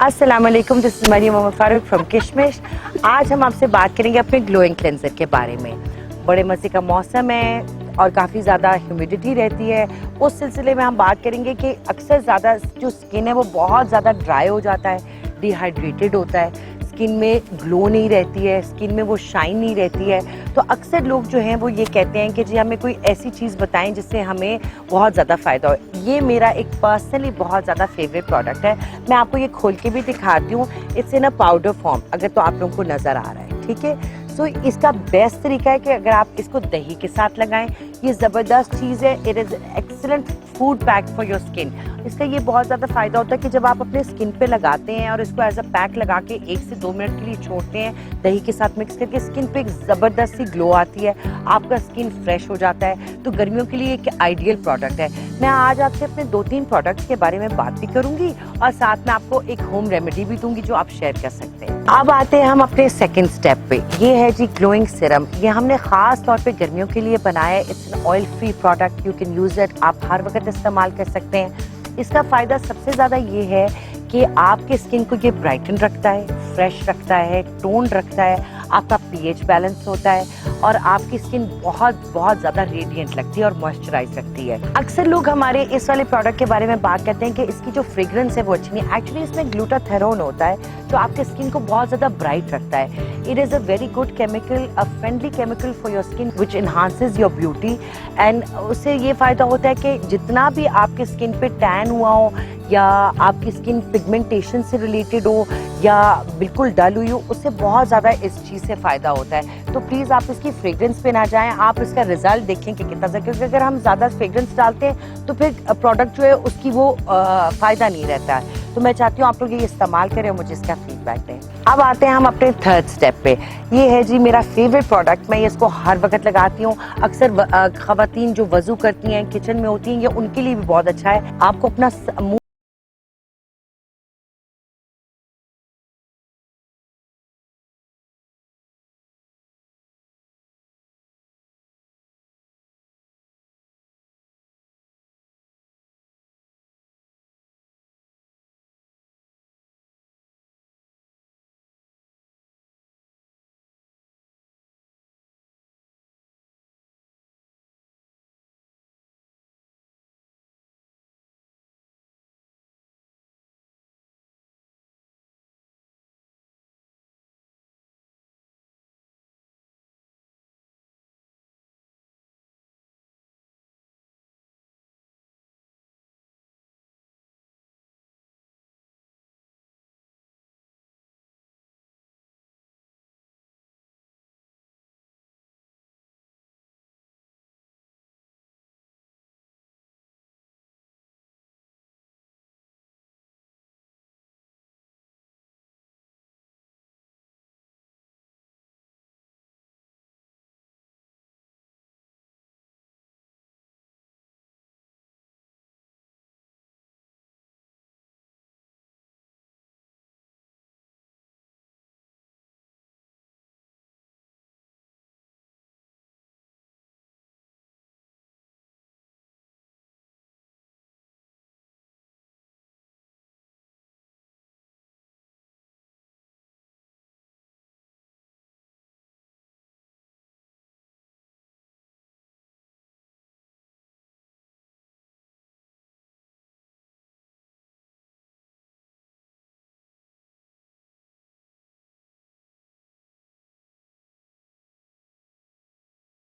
अस्सलाम वालेकुम, this is Mariam Mohammad Farooq from Kishmish. आज हम आपसे बात करेंगे अपने ग्लोइंग क्लेंजर के बारे में। बड़े मज़े का मौसम है और काफ़ी ज़्यादा ह्यूमिडिटी रहती है। उस सिलसिले में हम बात करेंगे कि अक्सर ज़्यादा जो स्किन है वो बहुत ज़्यादा ड्राई हो जाता है, डिहाइड्रेटेड होता है, स्किन में ग्लो नहीं रहती है, स्किन में वो शाइन नहीं रहती है। तो अक्सर लोग जो हैं वो ये कहते हैं कि जी हमें कोई ऐसी चीज़ बताएं जिससे हमें बहुत ज़्यादा फ़ायदा हो। ये मेरा एक पर्सनली बहुत ज़्यादा फेवरेट प्रोडक्ट है। मैं आपको ये खोल के भी दिखाती हूँ। It's in a powder form, अगर तो आप लोगों को नज़र आ रहा है, ठीक है। सो इसका बेस्ट तरीका है कि अगर आप इसको दही के साथ लगाएं। ये ज़बरदस्त चीज़ है। It is excellent food pack for your skin. इसका ये बहुत ज़्यादा फ़ायदा होता है कि जब आप अपने स्किन पे लगाते हैं और इसको एज अ पैक लगा के 1 से 2 मिनट के लिए छोड़ते हैं दही के साथ मिक्स करके, स्किन पे एक ज़बरदस्त सी ग्लो आती है, आपका स्किन फ्रेश हो जाता है। तो गर्मियों के लिए एक आइडियल प्रोडक्ट है। मैं आज आपसे अपने 2-3 प्रोडक्ट्स के बारे में बात भी करूँगी और साथ में आपको एक होम रेमेडी भी दूंगी जो आप शेयर कर सकते हैं। अब आते हैं हम अपने सेकेंड स्टेप पे। ये है जी ग्लोइंग सिरम। ये हमने ख़ास तौर पे गर्मियों के लिए बनाया है। It's an oil free product, you can use it. आप हर वक्त इस्तेमाल कर सकते हैं। इसका फ़ायदा सबसे ज़्यादा ये है कि आपके स्किन को ये ब्राइटन रखता है, फ्रेश रखता है, टोन रखता है, आपका पीएच बैलेंस होता है और आपकी स्किन बहुत बहुत ज़्यादा रेडिएंट लगती है और मॉइस्चराइज रखती है। अक्सर लोग हमारे इस वाले प्रोडक्ट के बारे में बात करते हैं कि इसकी जो फ्रेग्रेंस है वो अच्छी नहीं। एक्चुअली इसमें ग्लूटाथेरोन होता है जो आपके स्किन को बहुत ज़्यादा ब्राइट रखता है। It is a very good chemical, a friendly chemical for your skin which enhances your beauty. And उससे ये फ़ायदा होता है कि जितना भी आपके स्किन पे टैन हुआ हो या आपकी स्किन पिगमेंटेशन से रिलेटेड हो या बिल्कुल डल हुई हो, उससे बहुत ज़्यादा इस चीज़ से फ़ायदा होता है। तो प्लीज़ आप इसकी फ्रेग्रेंस पे ना जाएं, आप इसका रिजल्ट देखें कि कितना ज़्यादा, क्योंकि अगर हम ज़्यादा फ्रेग्रेंस डालते हैं तो फिर प्रोडक्ट जो है उसकी वो फ़ायदा नहीं रहता है। तो मैं चाहती हूँ आप लोग ये इस्तेमाल करें और मुझे इसका फीडबैक दें। अब आते हैं हम अपने थर्ड स्टेप पे। ये है जी मेरा फेवरेट प्रोडक्ट। मैं इसको हर वक्त लगाती हूँ। अक्सर ख़वातीन जो वज़ू करती हैं, किचन में होती हैं, ये उनके लिए भी बहुत अच्छा है। आपको अपना मुँह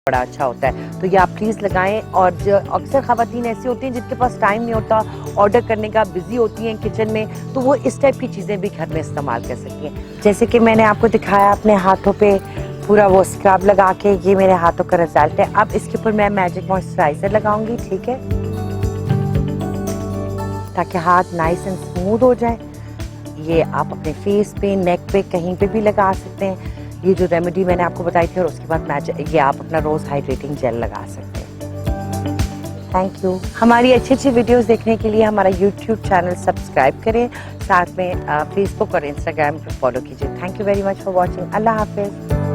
बड़ा अच्छा होता है। तो ये आप प्लीज़ लगाएं। और जो अक्सर ख़वातीन ऐसी होती हैं जिनके पास टाइम नहीं होता ऑर्डर करने का, बिज़ी होती हैं किचन में, तो वो इस टाइप की चीज़ें भी घर में इस्तेमाल कर सकती हैं। जैसे कि मैंने आपको दिखाया अपने हाथों पे पूरा वो स्क्रब लगा के, ये मेरे हाथों का रिजल्ट है। अब इसके ऊपर मैं मैजिक मॉइस्चराइज़र लगाऊंगी, ठीक है, ताकि हाथ नाइस एंड स्मूथ हो जाए। ये आप अपने फेस पे, नेक पे, कहीं पे भी लगा सकते हैं। ये जो रेमेडी मैंने आपको बताई थी, और उसके बाद ये आप अपना रोज़ हाइड्रेटिंग जेल लगा सकते हैं। Thank you. हमारी अच्छी अच्छी वीडियोस देखने के लिए हमारा यूट्यूब चैनल सब्सक्राइब करें, साथ में फेसबुक और इंस्टाग्राम पर फॉलो कीजिए। Thank you very much for watching. अल्लाह हाफिज़।